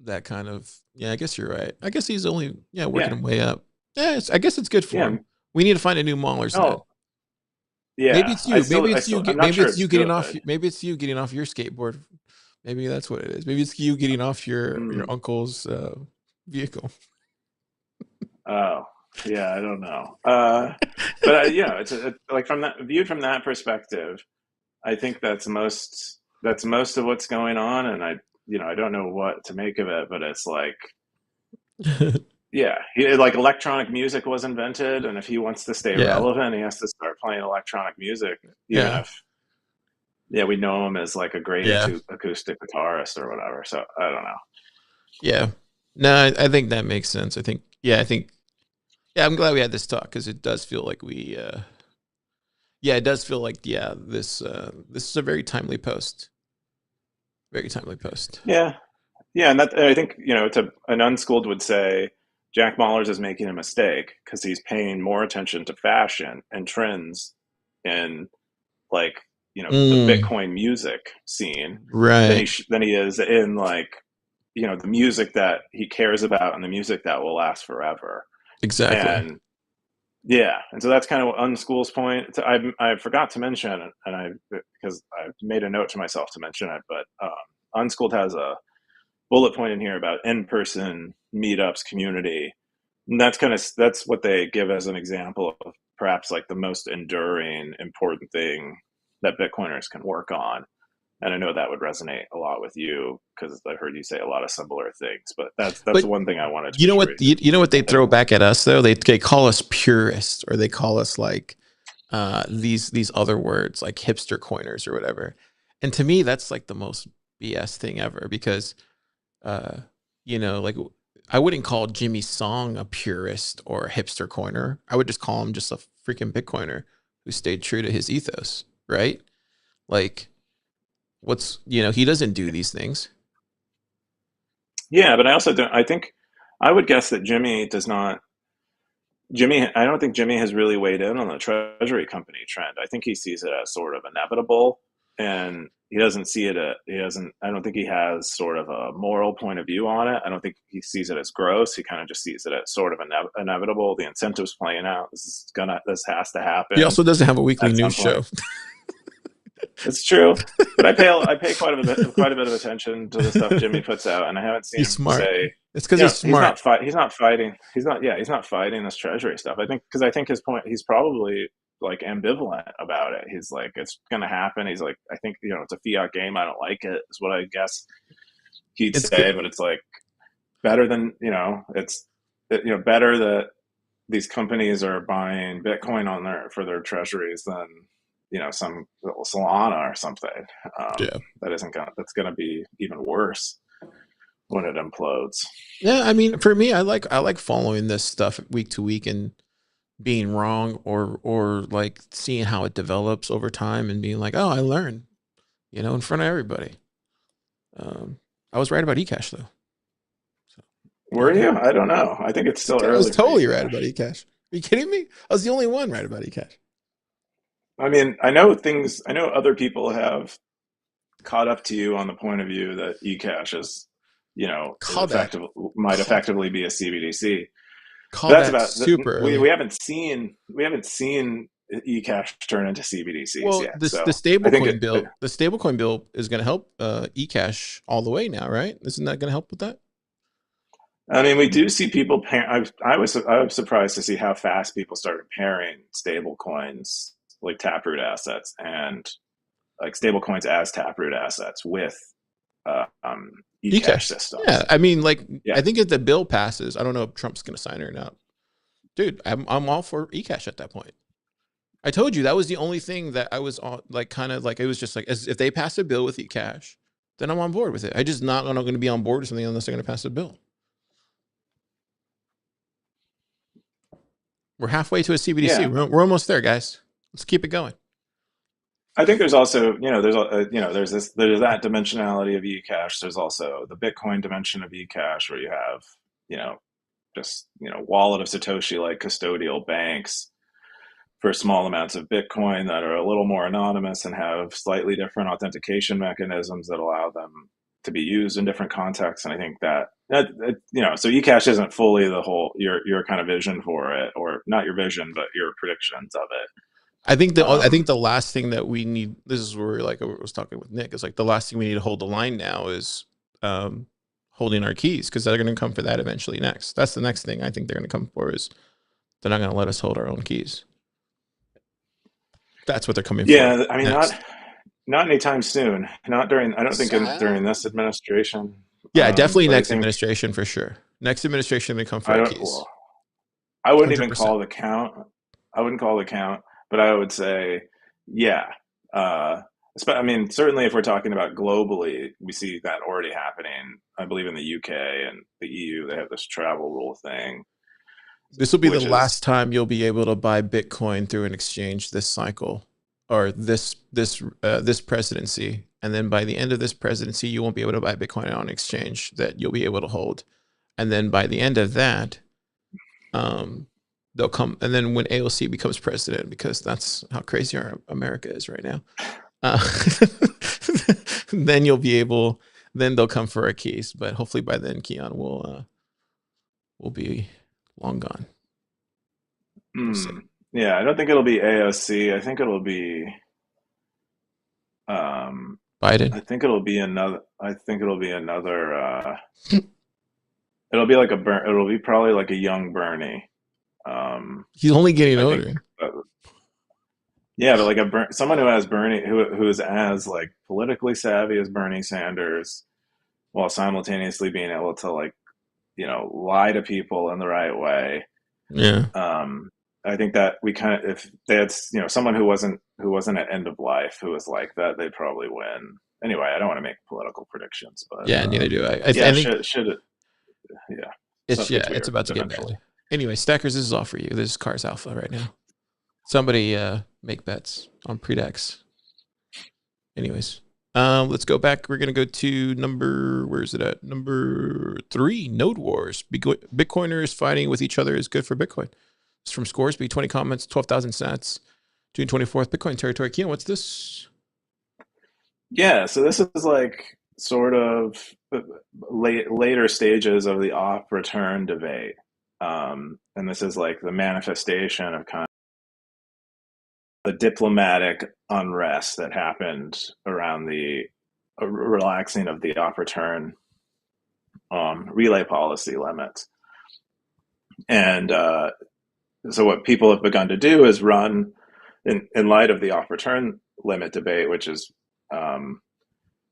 [SPEAKER 1] that kind of yeah, I guess you're right. I guess he's only working
[SPEAKER 2] yeah,
[SPEAKER 1] him way up. Yeah, I guess it's good for
[SPEAKER 2] yeah.
[SPEAKER 1] him. We need to find a new Maulers then.
[SPEAKER 2] Oh, yeah. I'm not
[SPEAKER 1] Maybe
[SPEAKER 2] sure
[SPEAKER 1] it's
[SPEAKER 2] it's
[SPEAKER 1] you getting off.
[SPEAKER 2] good.
[SPEAKER 1] Maybe it's you getting off your skateboard. Maybe that's what it is. Maybe it's you getting off your
[SPEAKER 2] Mm.
[SPEAKER 1] uncle's vehicle.
[SPEAKER 2] Oh, yeah, I don't know. But like from that viewed from that perspective, I think that's most of what's going on, and I don't know what to make of it, but it's like, yeah, like electronic music was invented, and if he wants to stay
[SPEAKER 1] Yeah,
[SPEAKER 2] relevant, he has to start playing electronic music, even
[SPEAKER 1] yeah,
[SPEAKER 2] if we know him as like a great
[SPEAKER 1] yeah,
[SPEAKER 2] acoustic guitarist or whatever. So I don't know.
[SPEAKER 1] yeah. No, I think that makes sense. I think, yeah. I'm glad we had this talk because it does feel like it does feel like, this is a very timely post. Very timely post.
[SPEAKER 2] Yeah, yeah, and I think an unschooled would say Jack Mallers is making a mistake because he's paying more attention to fashion and trends in like the
[SPEAKER 1] Mm,
[SPEAKER 2] Bitcoin music scene
[SPEAKER 1] right.
[SPEAKER 2] than he is in like the music that he cares about and the music that will last forever.
[SPEAKER 1] Exactly.
[SPEAKER 2] And yeah, and so that's kind of Unschool's point. I forgot to mention, and because I made a note to myself to mention it, but Unschooled has a bullet point in here about in-person meetups community, and that's what they give as an example of perhaps like the most enduring important thing that Bitcoiners can work on. And I know that would resonate a lot with you because I heard you say a lot of similar things. But that's
[SPEAKER 1] But
[SPEAKER 2] one thing I wanted to
[SPEAKER 1] you
[SPEAKER 2] be
[SPEAKER 1] know
[SPEAKER 2] sure
[SPEAKER 1] what? You know what they throw back at us though? They call us purists, or they call us like these other words like hipster coiners or whatever. And to me, that's like the most BS thing ever because uh, like I wouldn't call Jimmy Song a purist or a hipster coiner. I would just call him just a freaking Bitcoiner who stayed true to his ethos, right? Like he doesn't do these things.
[SPEAKER 2] Yeah, but I also don't. I think I would guess that Jimmy does not. I don't think Jimmy has really weighed in on the treasury company trend. I think he sees it as sort of inevitable, and he doesn't see it. He doesn't. I don't think he has sort of a moral point of view on it. I don't think he sees it as gross. He kind of just sees it as sort of inevitable. The incentives playing out. This has to
[SPEAKER 1] He
[SPEAKER 2] happen
[SPEAKER 1] also doesn't have a weekly
[SPEAKER 2] at some
[SPEAKER 1] news
[SPEAKER 2] point.
[SPEAKER 1] show.
[SPEAKER 2] It's true, but I pay quite a bit of attention to the stuff Jimmy puts out, and I haven't seen
[SPEAKER 1] He's
[SPEAKER 2] him
[SPEAKER 1] smart.
[SPEAKER 2] say,
[SPEAKER 1] It's because he's
[SPEAKER 2] he's
[SPEAKER 1] smart.
[SPEAKER 2] not he's not fighting. He's not fighting this treasury stuff. I think because I think his point, he's probably like ambivalent about it. He's like, it's going to happen. He's like, I think it's a fiat game. I don't like it. Is what I guess he'd
[SPEAKER 1] It's good.
[SPEAKER 2] say. But it's like better than better that these companies are buying Bitcoin on for their treasuries than some little Solana or something.
[SPEAKER 1] Yeah.
[SPEAKER 2] That's gonna be even worse when it implodes.
[SPEAKER 1] Yeah, I mean, for me, I like following this stuff week to week and being wrong or like seeing how it develops over time and being like, oh, I learned, in front of everybody. I was right about eCash though. So there
[SPEAKER 2] Were
[SPEAKER 1] you go.
[SPEAKER 2] you? I don't know. I think it's still
[SPEAKER 1] I was
[SPEAKER 2] early for
[SPEAKER 1] totally right about
[SPEAKER 2] eCash.
[SPEAKER 1] eCash. Are you kidding me? I was the only one right about eCash.
[SPEAKER 2] I mean, I know things. I know other people have caught up to you on the point of view that eCash is
[SPEAKER 1] Call that
[SPEAKER 2] effective might
[SPEAKER 1] call
[SPEAKER 2] effectively be a CBDC.
[SPEAKER 1] call
[SPEAKER 2] But that's
[SPEAKER 1] that
[SPEAKER 2] about
[SPEAKER 1] super
[SPEAKER 2] we
[SPEAKER 1] early.
[SPEAKER 2] haven't seen eCash turn into CBDCs
[SPEAKER 1] Well,
[SPEAKER 2] yet.
[SPEAKER 1] this the
[SPEAKER 2] So I think
[SPEAKER 1] stablecoin bill, the stablecoin bill is going to help eCash all the way now, right? Isn't that going to help with that?
[SPEAKER 2] I mean, we do see people. I was surprised to see how fast people started pairing stable coins like Taproot assets and like stable coins as Taproot assets with eCash
[SPEAKER 1] eCash. Yeah,
[SPEAKER 2] systems.
[SPEAKER 1] I mean, like, I
[SPEAKER 2] Yeah,
[SPEAKER 1] think if the bill passes, I don't know if Trump's going to sign it or not. Dude, I'm all for eCash at that point. I told you that was the only thing that I was on, like, kind of like, it was just like, as if they pass a bill with eCash, then I'm on board with it. I just not going to be on board with something unless they're going to pass a bill. We're halfway to a CBDC.
[SPEAKER 2] yeah.
[SPEAKER 1] We're almost there, guys. Let's keep it going.
[SPEAKER 2] I think there's also there's that dimensionality of eCash. There's also the Bitcoin dimension of eCash where you have you know just wallet of Satoshi like custodial banks for small amounts of Bitcoin that are a little more anonymous and have slightly different authentication mechanisms that allow them to be used in different contexts. And I think so eCash isn't fully the whole your kind of vision for it, or not your vision, but your predictions of it.
[SPEAKER 1] I think the last thing that we need. This is where like I was talking with Nick. Is like the last thing we need to hold the line now is um, holding our keys because they're going to come for that eventually next. That's the next thing I think they're going to come for is they're not going to let us hold our own keys. That's what they're coming for
[SPEAKER 2] Yeah, I mean,
[SPEAKER 1] next.
[SPEAKER 2] not anytime soon. Not during. I don't think during
[SPEAKER 1] So,
[SPEAKER 2] this administration.
[SPEAKER 1] yeah, definitely
[SPEAKER 2] But I
[SPEAKER 1] next
[SPEAKER 2] think
[SPEAKER 1] administration for sure. Next administration going to come for
[SPEAKER 2] I
[SPEAKER 1] our
[SPEAKER 2] don't.
[SPEAKER 1] keys.
[SPEAKER 2] Well, I wouldn't even
[SPEAKER 1] 100%.
[SPEAKER 2] call the count. I wouldn't call the count, but I would say, yeah. Uh, I mean, certainly if we're talking about globally, we see that already happening. I believe in the UK and the EU, they have this travel rule thing,
[SPEAKER 1] This will be the
[SPEAKER 2] which
[SPEAKER 1] last
[SPEAKER 2] is
[SPEAKER 1] time you'll be able to buy Bitcoin through an exchange this cycle or this presidency. And then by the end of this presidency, you won't be able to buy Bitcoin on an exchange that you'll be able to hold. And then by the end of that, um, they'll come. And then when AOC becomes president, because that's how crazy our America is right now, uh, then you'll be able. Then they'll come for our keys. But hopefully by then, Keon will be long gone. We'll see.
[SPEAKER 2] hmm, yeah. I don't think it'll be AOC. I think it'll be. Um,
[SPEAKER 1] Biden.
[SPEAKER 2] I think it'll be another. I think it'll be another. It'll be like a burn. It'll be probably like a young Bernie.
[SPEAKER 1] He's only getting
[SPEAKER 2] I think.
[SPEAKER 1] older.
[SPEAKER 2] uh, Yeah, but like someone who has Bernie, who is as like politically savvy as Bernie Sanders, while simultaneously being able to like lie to people in the right way.
[SPEAKER 1] Yeah.
[SPEAKER 2] Um, I think that we kind of, if they had someone who wasn't at end of life who was like that, they'd probably win. Anyway, I don't want to make political predictions, but
[SPEAKER 1] Yeah, neither do I. I
[SPEAKER 2] yeah,
[SPEAKER 1] think
[SPEAKER 2] should it? Yeah,
[SPEAKER 1] it's
[SPEAKER 2] stuff
[SPEAKER 1] yeah,
[SPEAKER 2] gets
[SPEAKER 1] it's
[SPEAKER 2] weird
[SPEAKER 1] about to get
[SPEAKER 2] eventually.
[SPEAKER 1] bad. Anyway, Stackers, this is all for you. This is Cars Alpha right now. Somebody make bets on Predex. Anyways, let's go back. We're gonna go to where is it at? Number 3, Node Wars. Bitcoiners fighting with each other is good for Bitcoin. It's from Scoresby. 20 comments, 12,000 sats. June 24th, Bitcoin territory. Keon, what's this?
[SPEAKER 2] Yeah, so this is like sort of later stages of the op return debate. And this is like the manifestation of kind of the diplomatic unrest that happened around the relaxing of the op return relay policy limits. And so what people have begun to do is run in light of the off return limit debate, which is um,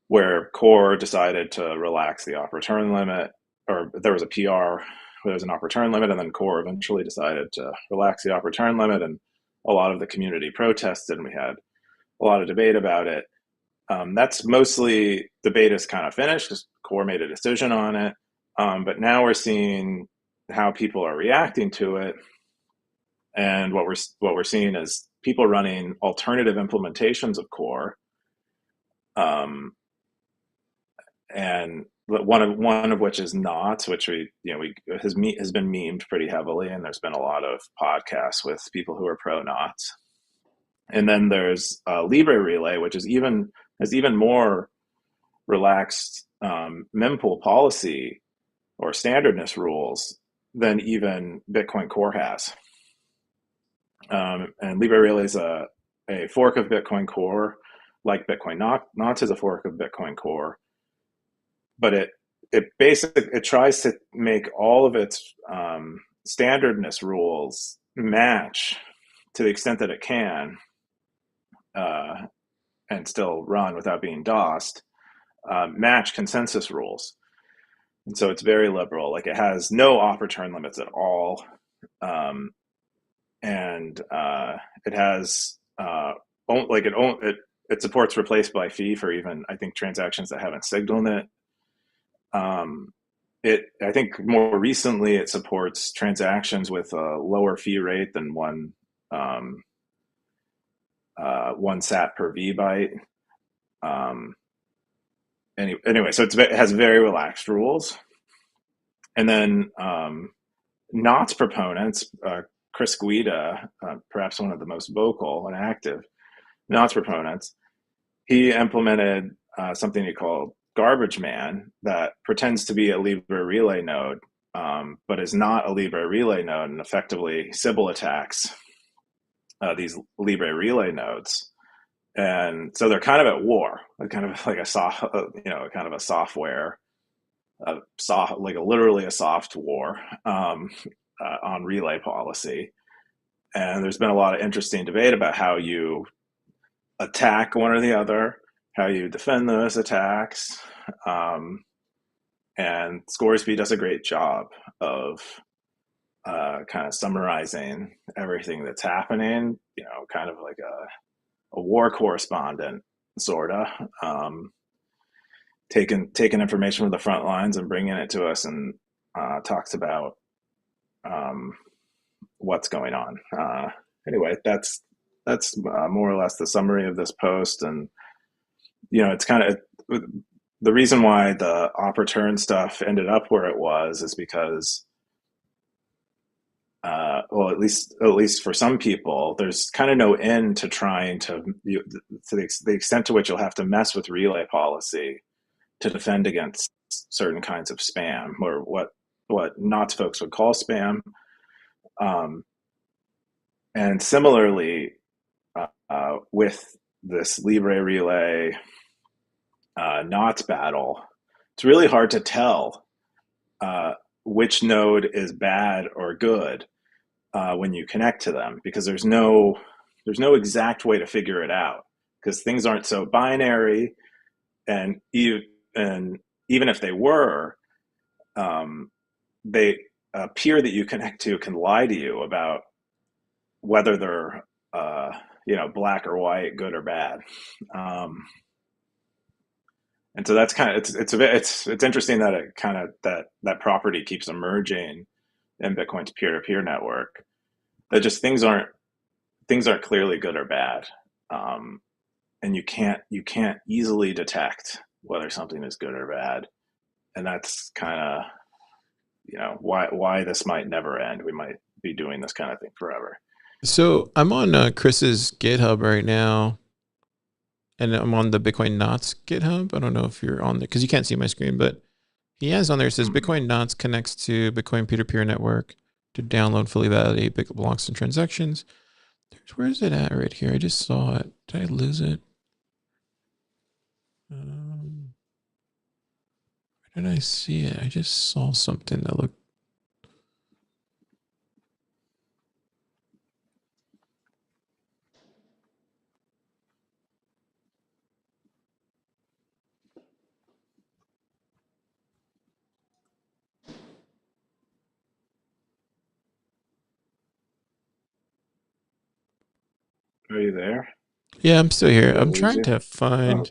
[SPEAKER 2] where Core decided to relax the off return limit, or there was a PR where there was an off return limit, and then Core eventually decided to relax the off return limit, and a lot of the community protested, and we had a lot of debate about it. That's mostly debate is kind of finished because Core made a decision on it, but now we're seeing how people are reacting to it, and what we're seeing is people running alternative implementations of Core, um, and one of which is Knots, which we has been memed pretty heavily, and there's been a lot of podcasts with people who are pro Knots. And then there's Libre Relay, which is even has even more relaxed mempool policy or standardness rules than even Bitcoin Core has. And Libre Relay is a fork of Bitcoin Core, like Bitcoin Knots is a fork of Bitcoin Core, but it tries to make all of its standardness rules match to the extent that it can, uh, and still run without being DOSed, match consensus rules. And so it's very liberal. Like it has no off return limits at all. Um, and it has like it supports replace by fee for even I think transactions that haven't signaled it. Um, I think more recently it supports transactions with a lower fee rate than um, 1 sat per V byte. Um, anyway, so it has very relaxed rules. And then Knott's proponents, Chris Guida, perhaps one of the most vocal and active Knott's proponents, he implemented something he called Garbage Man that pretends to be a Libre Relay node, but is not a Libre Relay node, and effectively Sybil attacks these Libre Relay nodes. And so they're kind of at war, kind of like a soft, kind of a software, like literally a soft war on relay policy. And there's been a lot of interesting debate about how you attack one or the other, how you defend those attacks. Um, and Scoresby does a great job of kind of summarizing everything that's happening, kind of like a war correspondent, sort of. Taking information from the front lines and bringing it to us, and talks about um, what's going on. Anyway, that's more or less the summary of this post, and it's kind of the reason why the op return stuff ended up where it was is because, well, at least for some people, there's kind of no end to trying to the extent to which you'll have to mess with relay policy to defend against certain kinds of spam, or what Knots folks would call spam. Um, and similarly, with this Libre Relay Knots battle, it's really hard to tell uh, which node is bad or good when you connect to them, because there's no exact way to figure it out, because things aren't so binary, and even if they were, um, they peer that you connect to can lie to you about whether they're black or white, good or bad. Um, and so that's kind of it's interesting that it kind of that property keeps emerging in Bitcoin's peer-to-peer network. That just things aren't clearly good or bad, um, and you can't easily detect whether something is good or bad, and that's kind of why this might never end. We might be doing this kind of thing forever.
[SPEAKER 1] So I'm on Chris's GitHub right now, and I'm on the Bitcoin Knots GitHub. I don't know if you're on there because you can't see my screen, but he has on there. It says
[SPEAKER 2] Hmm.
[SPEAKER 1] Bitcoin Knots connects to Bitcoin peer-to-peer network to download, fully validate Bitcoin blocks and transactions. Where is it at right here? I just saw it. Did I lose it? Um, where did I see it? I just saw something that looked.
[SPEAKER 2] Are you there?
[SPEAKER 1] Yeah, I'm still here.
[SPEAKER 2] Did I
[SPEAKER 1] I'm
[SPEAKER 2] lose
[SPEAKER 1] trying
[SPEAKER 2] you?
[SPEAKER 1] to
[SPEAKER 2] Oh,
[SPEAKER 1] find.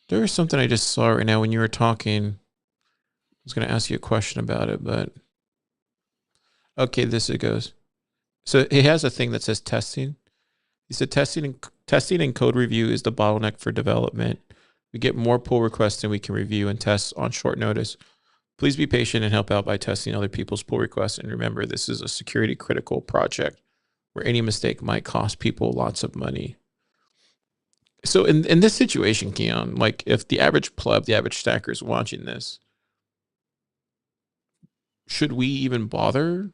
[SPEAKER 1] There was something I just saw right now when you were talking. I was going to ask you a question about it, but okay, this it goes. So it has a thing that says testing. He said testing and code review is the bottleneck for development. We get more pull requests than we can review and test on short notice. Please be patient and help out by testing other people's pull requests. And remember, this is a security critical project where any mistake might cost people lots of money. So in this situation, Keon, like if the average pleb, the average stacker is watching this, should we even bother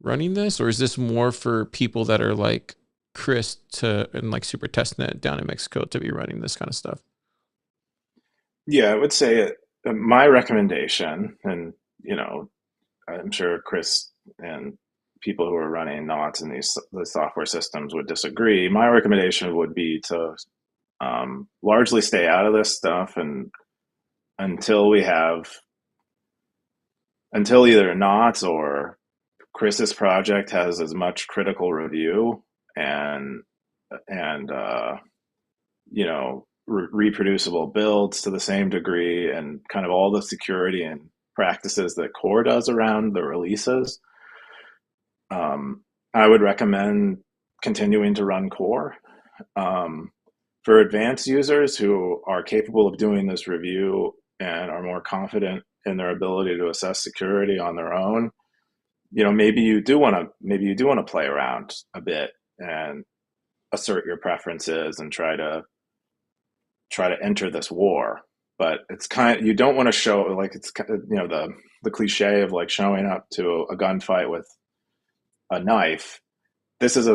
[SPEAKER 1] running this, or is this more for people that are like Chris to and like Super Testnet down in Mexico to be running this kind of stuff?
[SPEAKER 2] yeah, I would say my recommendation, and you know, I'm sure Chris and people who are running knots in the software systems would disagree. My recommendation would be to largely stay out of this stuff and until we have until either knots or Chris's project has as much critical review and and you know reproducible builds to the same degree and kind of all the security and practices that core does around the releases. um, I would recommend continuing to run core. um, for advanced users who are capable of doing this review and are more confident in their ability to assess security on their own, maybe you do want to play around a bit and assert your preferences and try to enter this war. But it's kind of, you don't want to show like it's the cliche of like showing up to a gunfight with a knife. This is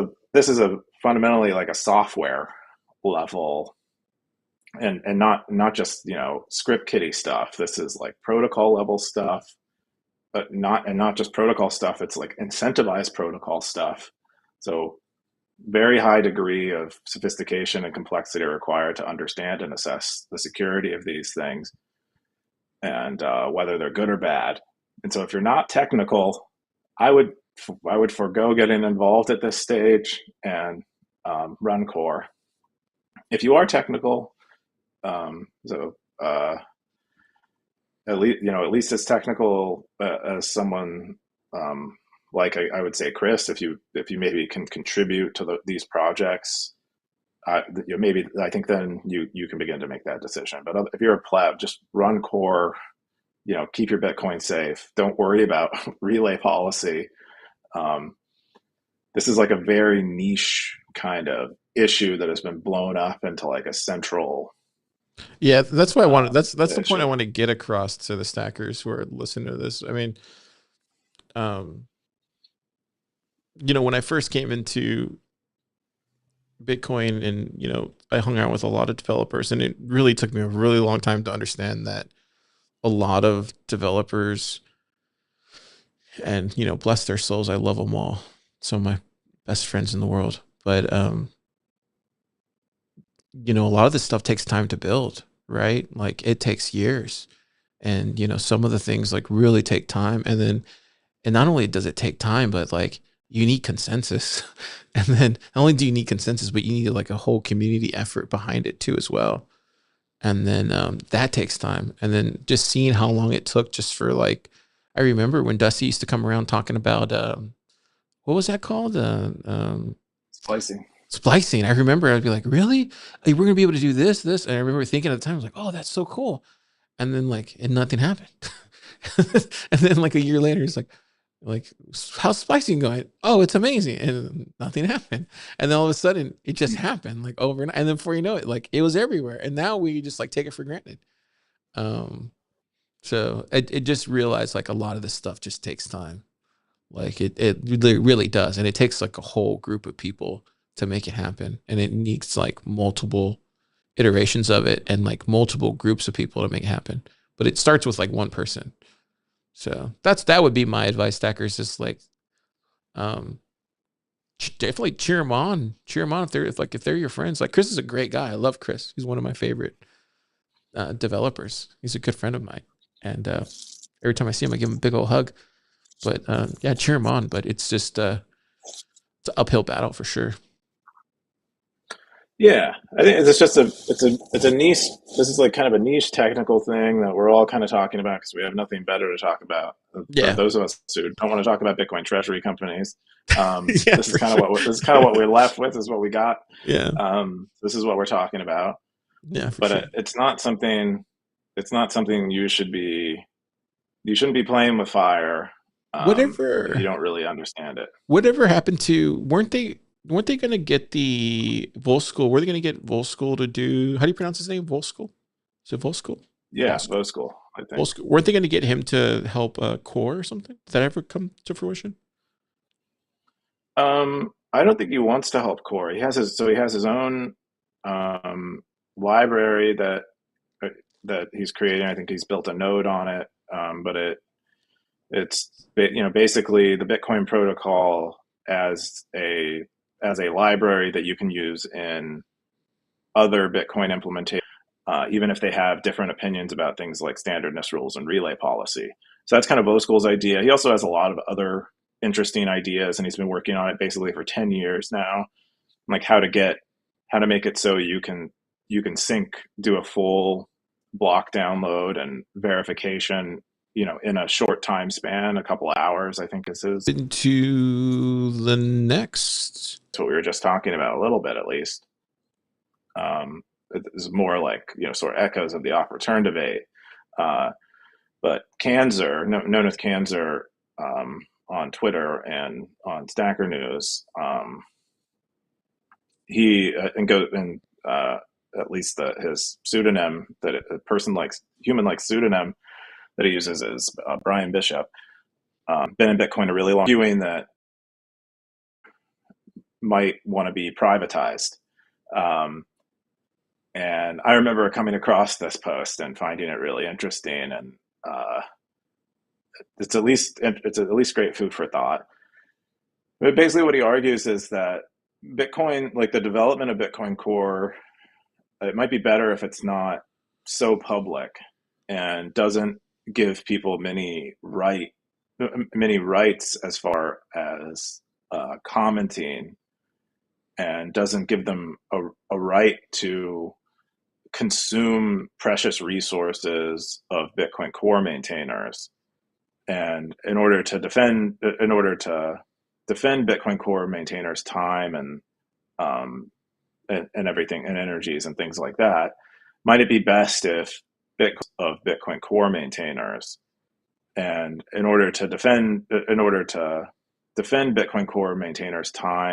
[SPEAKER 2] a fundamentally like a software level and not just script kiddie stuff. This is like protocol level stuff, but not just protocol stuff. It's like incentivized protocol stuff. So very high degree of sophistication and complexity required to understand and assess the security of these things and whether they're good or bad. And so if you're not technical, I would I would forego getting involved at this stage and run core. If you are technical, so at least as technical as someone like I would say Chris, if you maybe can contribute to these projects, maybe I think then you can begin to make that decision. But if you're a pleb, just run core. Keep your Bitcoin safe. Don't worry about relay policy. Um, this is like a very niche kind of issue that has been blown up into like a central
[SPEAKER 1] Yeah, that's what I wanted. That's the point I
[SPEAKER 2] issue.
[SPEAKER 1] want to get across to the stackers who are listening to this. I mean, um, when I first came into Bitcoin and, I hung out with a lot of developers and it really took me a really long time to understand that a lot of developers and, bless their souls, I love them all. Some of my best friends in the world. But, a lot of this stuff takes time to build, right? Like it takes years. And, some of the things like really take time. And not only does it take time, but like you need consensus. And then not only do you need consensus, but you need like a whole community effort behind it too, as well. And then that takes time. And then just seeing how long it took just for like, I remember when Dusty used to come around talking about, what was that called?
[SPEAKER 2] Splicing.
[SPEAKER 1] Splicing. I remember I'd be like, really? Like, we're going to be able to do this. And I remember thinking at the time, I was like, oh, that's so cool. And then like, and nothing happened. And then like a year later, it's like, Like, how's splicing going? Oh, it's amazing. And nothing happened. And then all of a sudden it just happened like overnight. And then before you know it, like it was everywhere. And now we just like take it for granted. Um, so it just realized like a lot of this stuff just takes time. Like it really does. And it takes like a whole group of people to make it happen. And it needs like multiple iterations of it and like multiple groups of people to make it happen. But it starts with like one person. So that would be my advice, stackers. Just like um definitely cheer them on if they're your friends. Like Chris is a great guy. I love Chris. He's one of my favorite developers. He's a good friend of mine, and every time I see him, I give him a big old hug. But yeah, cheer him on. But it's just it's an uphill battle for sure.
[SPEAKER 2] Yeah, I think it's just a niche. This is like kind of a niche technical thing that we're all kind of talking about because we have nothing better to talk about.
[SPEAKER 1] Yeah,
[SPEAKER 2] Those of us who don't want to talk about Bitcoin treasury companies,
[SPEAKER 1] yeah,
[SPEAKER 2] this is
[SPEAKER 1] for
[SPEAKER 2] kind of
[SPEAKER 1] sure.
[SPEAKER 2] what this is kind of what we're left with. Is what we got.
[SPEAKER 1] Yeah,
[SPEAKER 2] This is what we're talking about.
[SPEAKER 1] yeah, for
[SPEAKER 2] But
[SPEAKER 1] sure.
[SPEAKER 2] it's not something. It's not something you should be. You shouldn't be playing with fire if you
[SPEAKER 1] Whatever,
[SPEAKER 2] don't really understand it.
[SPEAKER 1] whatever happened to? Weren't they gonna get the Volschool? Were they gonna get Volschool to do? How do you pronounce his name? Volschool? Is it Volschool?
[SPEAKER 2] Yeah,
[SPEAKER 1] Volschool.
[SPEAKER 2] low school, I think.
[SPEAKER 1] Volschool. Weren't they gonna get him to help Core or something? Did that ever come to fruition?
[SPEAKER 2] I don't think he wants to help Core. He has his own um, library uh, that he's creating. I think he's built a node on it, but basically the Bitcoin protocol as a library that you can use in other Bitcoin implementations, even if they have different opinions about things like standardness rules and relay policy. So that's kind of Voskuil's idea. He also has a lot of other interesting ideas, and he's been working on it basically for 10 years now, like how to make it so you can sync, do a full block download and verification, in a short time span, a couple of hours, I think is his.
[SPEAKER 1] Into the next.
[SPEAKER 2] That's what we were just talking about a little bit, at least. It is more like, sort of echoes of the off return debate. Uh, but Kanzer, known as Kanzer, on Twitter and on Stacker News, he and go and at least his pseudonym, that a person likes, human like pseudonym that he uses, is Brian Bishop. Been in Bitcoin a really long, arguing that might want to be privatized. Um, and I remember coming across this post and finding it really interesting, and it's at least great food for thought. But basically, what he argues is that Bitcoin, like the development of Bitcoin Core, it might be better if it's not so public and doesn't give people many rights as far as commenting, and doesn't give them a right to consume precious resources of Bitcoin Core maintainers. And in order to defend Bitcoin Core maintainers' time um, and everything and energies and things like that, might it be best if Bitcoin Core maintainers, and in order to defend Bitcoin Core maintainers' time